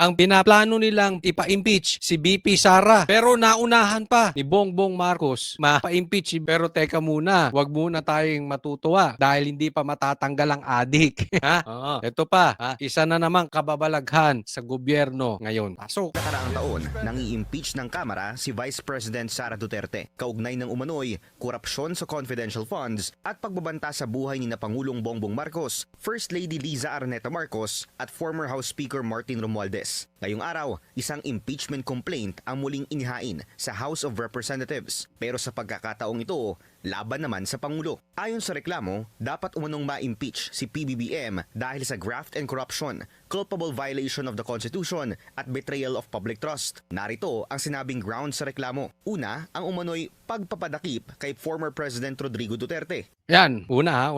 Ang pinaplano nilang ipa-impeach si BP Sara. Pero naunahan pa ni Bongbong Marcos ma-impeach. Pero teka muna, wag muna tayong matutuwa dahil hindi pa matatanggal ang adik. Ha? Oo. Ito pa, ha? Isa na namang kababalaghan sa gobyerno ngayon. Pasok. Nakaraang taon, nang i-impeach ng Kamara si Vice President Sara Duterte. Kaugnay ng umano'y korupsyon sa confidential funds at pagbabanta sa buhay ni na Pangulong Bongbong Marcos, First Lady Liza Araneta Marcos at former House Speaker Martin Romualdez. Ngayong araw, isang impeachment complaint ang muling inihain sa House of Representatives. Pero sa pagkakataong ito, laban naman sa Pangulo. Ayon sa reklamo, dapat umanong ma-impeach si PBBM dahil sa graft and corruption, culpable violation of the Constitution at betrayal of public trust. Narito ang sinabing grounds sa reklamo. Una, ang umano'y pagpapadakip kay former President Rodrigo Duterte. Yan, una,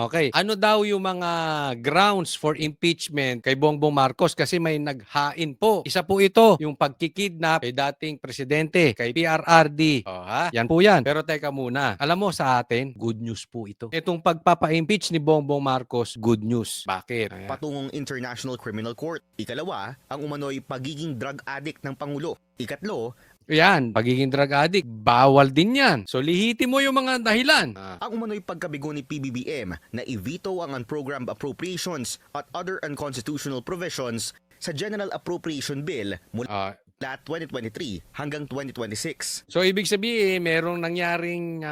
okay. Ano daw yung mga grounds for impeachment kay Bongbong Marcos kasi may naghain po. Isa po ito, yung pagkikidnap kay dating presidente, kay PRRD. O ha? Yan po yan. Pero teka muna, alam mo sa atin, good news po ito. Itong pagpapa-impeach ni Bongbong Marcos, good news. Bakit? Ayan. Patungong International Criminal Court. Ikalawa, ang umano'y pagiging drug addict ng Pangulo. Ikatlo, Yan, pagiging drug addict, bawal din yan. So lihitin mo yung mga dahilan. ang umano'y pagkabigo ni PBBM na i-veto ang unprogrammed appropriations at other unconstitutional provisions sa General Appropriation Bill mula 2023 hanggang 2026. So ibig sabihin, merong nangyaring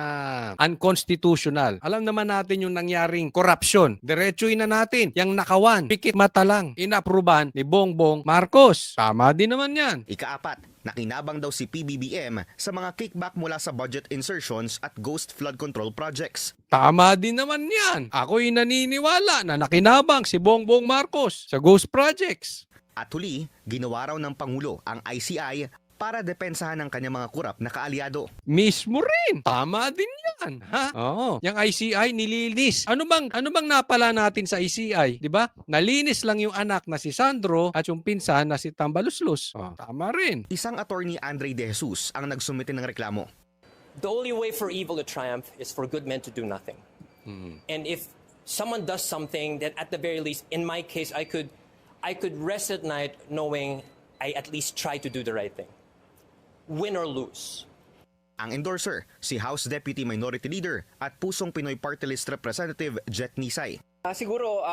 unconstitutional. Alam naman natin yung nangyaring corruption. Diretsuin na natin. Yung nakawan, pikit mata lang, inapruban ni Bongbong Marcos. Tama din naman yan. Ikaapat, nakinabang daw si PBBM sa mga kickback mula sa budget insertions at ghost flood control projects. Tama din naman yan. Ako'y naniniwala na nakinabang si Bongbong Marcos sa ghost projects. At huli, ginawa raw ng Pangulo ang ICI para depensahan ang kanyang mga kurap na kaalyado. Mismo rin. Tama din yan. Ha? Oo. Yung ICI nilinis. Ano bang napala natin sa ICI? 'Di ba? Nalinis lang yung anak na si Sandro at yung pinsan na si Tambaluslos. Oh, tama rin. Isang attorney Andre De Jesus ang nagsumite ng reklamo. The only way for evil to triumph is for good men to do nothing. And if someone does something, then at the very least, in my case, I could rest at night knowing I at least try to do the right thing. Win or lose. Ang endorser, si House Deputy Minority Leader at Pusong Pinoy Party List Representative Jet Nisay. Siguro,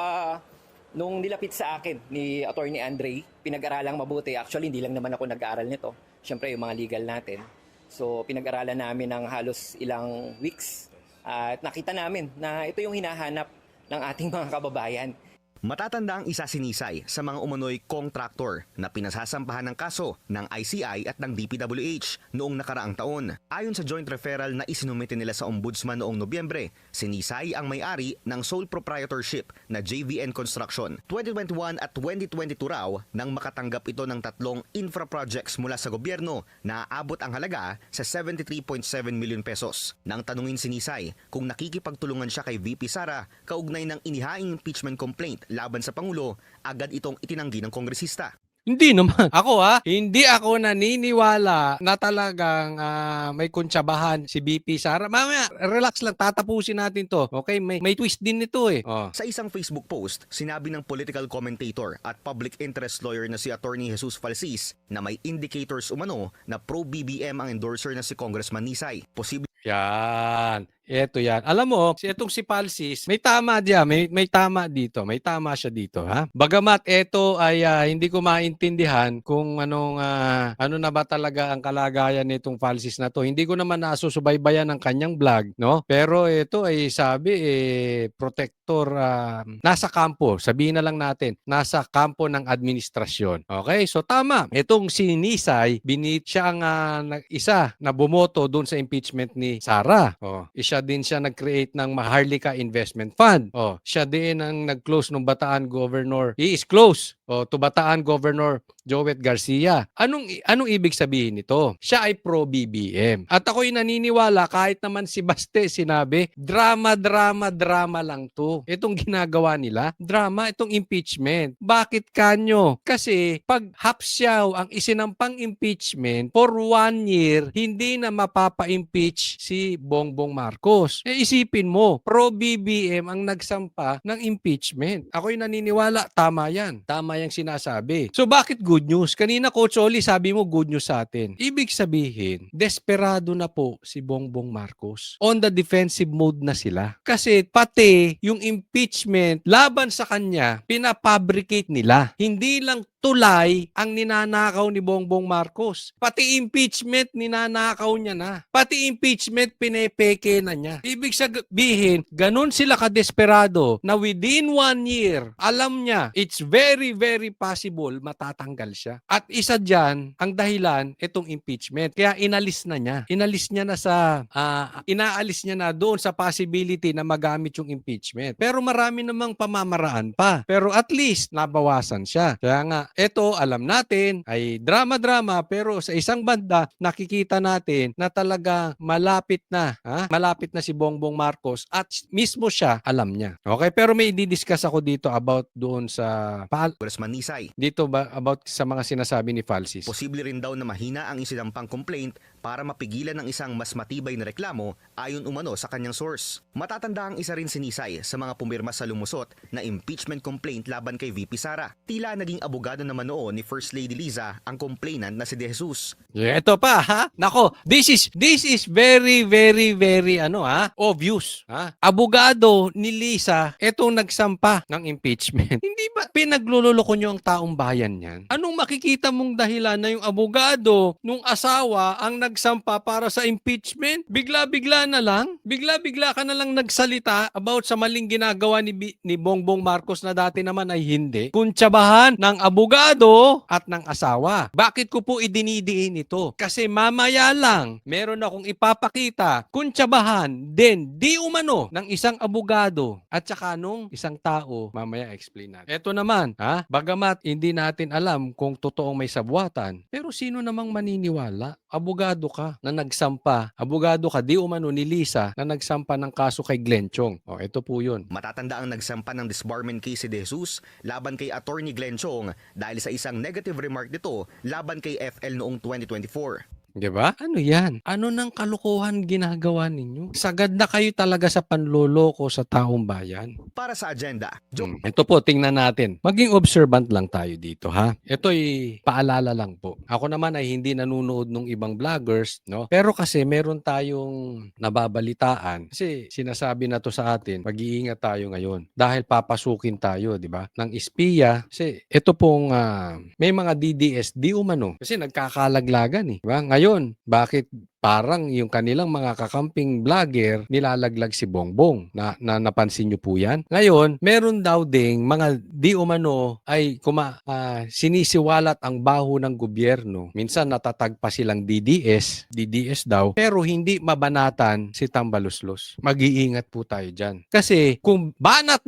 nung nilapit sa akin ni Attorney Andre, pinag-aralang mabuti. Actually, hindi lang naman ako nag-aaral nito. Siyempre, yung mga legal natin. So, pinag-aralan namin ng halos ilang weeks. At nakita namin na ito yung hinahanap ng ating mga kababayan. Matatanda ang isa si Nisay sa mga umano'y contractor na pinasasampahan ng kaso ng ICI at ng DPWH noong nakaraang taon. Ayon sa joint referral na isinumite nila sa Ombudsman noong Nobyembre, si Nisay ang may-ari ng sole proprietorship na JVN Construction. 2021 at 2022 raw nang makatanggap ito ng 3 infra projects mula sa gobyerno na aabot ang halaga sa 73.7 million pesos. Nang tanungin si Nisay kung nakikipagtulungan siya kay VP Sara kaugnay ng inihaing impeachment complaint laban sa Pangulo, agad itong itinanggi ng kongresista. Hindi naman. Ako hindi ako naniniwala na talagang may kuntsabahan si BP Sara. Mamaya, relax lang, tatapusin natin to. Okay, may twist din nito eh. Oh. Sa isang Facebook post, sinabi ng political commentator at public interest lawyer na si Attorney Jesus Falsis na may indicators umano na pro-BBM ang endorser na si Congressman Nisay. Posible Yan. Ito yan. Alam mo, itong si Palsis, may tama diyan, may tama dito. May tama siya dito, ha? Bagamat ito ay hindi ko maintindihan kung ano na ba talaga ang kalagayan nitong Palsis na to. Hindi ko naman nasusubaybayan ang kanyang vlog, no? Pero ito ay sabi protector nasa kampo, sabihin na lang natin, nasa kampo ng administrasyon. Okay? So tama. Itong si Nisay, siya ang isa na bumoto doon sa impeachment ni Sara. Oh, siya din siya nag-create ng Maharlika Investment Fund. Oh, siya din ang nag-close ng Bataan Governor. He is close to Bataan Governor Joet Garcia. Anong ibig sabihin nito? Siya ay pro-BBM. At ako'y naniniwala kahit naman si Baste sinabi, drama lang to. Itong ginagawa nila, drama, itong impeachment. Bakit kanyo? Kasi pag hapsyaw ang isinampang impeachment for 1 year, hindi na mapapa-impeach si Bongbong Marcos. Isipin mo, pro-BBM ang nagsampa ng impeachment. Ako'y naniniwala, tama yan. Tama tama yung sinasabi. So bakit good news? Kanina Coach Oli sabi mo good news sa atin. Ibig sabihin, desperado na po si Bongbong Marcos. On the defensive mode na sila. Kasi pati yung impeachment laban sa kanya, pinapabricate nila. Hindi lang tulay ang ninanakaw ni Bongbong Marcos. Pati impeachment, ninanakaw niya na. Pati impeachment, pinepeke na niya. Ibig sabihin, ganun sila kadesperado na within 1 year, alam niya, it's very, very possible matatanggal siya. At isa dyan, ang dahilan, itong impeachment. Kaya inalis na niya. Inalis niya na inaalis niya na doon sa possibility na magamit yung impeachment. Pero marami namang pamamaraan pa. Pero at least, nabawasan siya. Kaya nga, ito, alam natin, ay drama-drama, pero sa isang banda, nakikita natin na talaga malapit na si Bongbong Marcos at mismo siya, alam niya. Okay, pero may i-discuss ako dito about doon sa Congressman Nisay. dito ba about sa mga sinasabi ni Falsis. Posible rin daw na mahina ang isinampang complaint para mapigilan ng isang mas matibay na reklamo ayon umano sa kanyang source. Matatanda ang isa rin si Nisay sa mga pumirma sa lumusot na impeachment complaint laban kay VP Sara. Tila naging abogado naman noon ni First Lady Liza ang complainant na si De Jesus. Yeah, ito pa ha. Nako, this is very very very obvious, ha. Abogado ni Liza etong nagsampa ng impeachment. Hindi ba pinagluloloko niyo ang taong bayan niyan? Anong makikita mong dahilan na yung abogado nung asawa ang nagsampa para sa impeachment? Bigla-bigla na lang? Bigla-bigla ka na lang nagsalita about sa maling ginagawa ni Bongbong Marcos na dati naman ay hindi. Kuntsabahan ng abogado at ng asawa. Bakit ko po idinidiin ito? Kasi mamaya lang, meron akong ipapakita, kuntsabahan din, di umano, ng isang abogado at saka nung isang tao. Mamaya explain natin. Ito naman, bagamat hindi natin alam kung totoong may sabwatan, pero sino namang maniniwala? Abogado ka na nagsampa. Abogado ka, di umano ni Liza na nagsampa ng kaso kay Glenn Chong. O, ito po yun. Matatanda ang nagsampa ng disbarment case si De Jesus laban kay Attorney Glenn Chong dahil sa isang negative remark nito laban kay FL noong 2024. Diba? Ano yan? Ano nang kalokohan ginagawa ninyo? Sagad na kayo talaga sa panloloko sa taong bayan. Para sa agenda, Ito po, tingnan natin. Maging observant lang tayo dito, ha? Ito'y paalala lang po. Ako naman ay hindi nanonood ng ibang vloggers, no? Pero kasi meron tayong nababalitaan. Kasi sinasabi na to sa atin, mag-iingat tayo ngayon. Dahil papasukin tayo, di ba? Ng espiya. Kasi ito pong may mga DDS, di umano. Kasi nagkakalaglagan, eh. Di ba? Ngayon, bakit parang yung kanilang mga kakamping vlogger nilalaglag si Bongbong? Napansin nyo po yan? Ngayon, meron daw ding mga di umano ay sinisiwalat ang baho ng gobyerno. Minsan natatag pa silang DDS daw, pero hindi mabanatan si Tambaluslos. Mag-iingat po tayo dyan. Kasi kung banat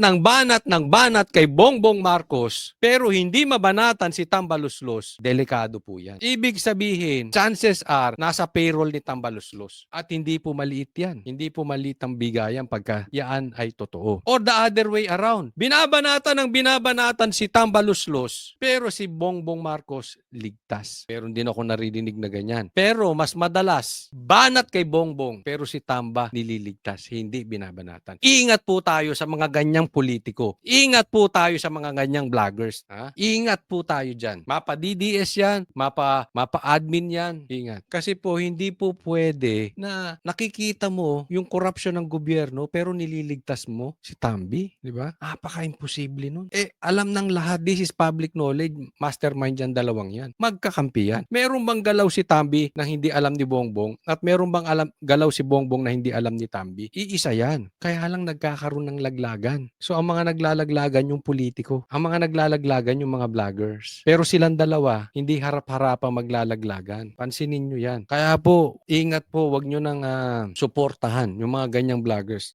kay Bongbong Marcos, pero hindi mabanatan si Tambaluslos, delikado po yan. Ibig sabihin, chances are, nasa payroll ni Tambaluslos. At hindi po maliit yan. Hindi po maliit ang bigayan pagka yan ay totoo. Or the other way around. Binabanatan si Tambaluslos, pero si Bongbong Marcos ligtas. Pero hindi ako naririnig na ganyan. Pero mas madalas, banat kay Bongbong, pero si Tamba nililigtas. Hindi binabanatan. Ingat po tayo sa mga ganyang politiko. Ingat po tayo sa mga ganyang vloggers. Ingat po tayo dyan. Mapa-DDS yan, mapa-admin yan. Ingat. Kasi po, hindi po pwede na nakikita mo yung corruption ng gobyerno pero nililigtas mo si Tambi, di ba? Napaka-imposible nun. Alam ng lahat, this is public knowledge, mastermind yan, dalawang yan. Magkakampi yan. Meron bang galaw si Tambi na hindi alam ni Bongbong at meron bang galaw si Bongbong na hindi alam ni Tambi? Iisa yan. Kaya lang nagkakaroon ng laglagan. So ang mga naglalaglagan yung politiko. Ang mga naglalaglagan yung mga vloggers. Pero silang dalawa, hindi harap-harapang maglalaglagan. Pansinin nyo yan. Kaya po, ingat po, wag nyo nang suportahan yung mga ganyang vloggers.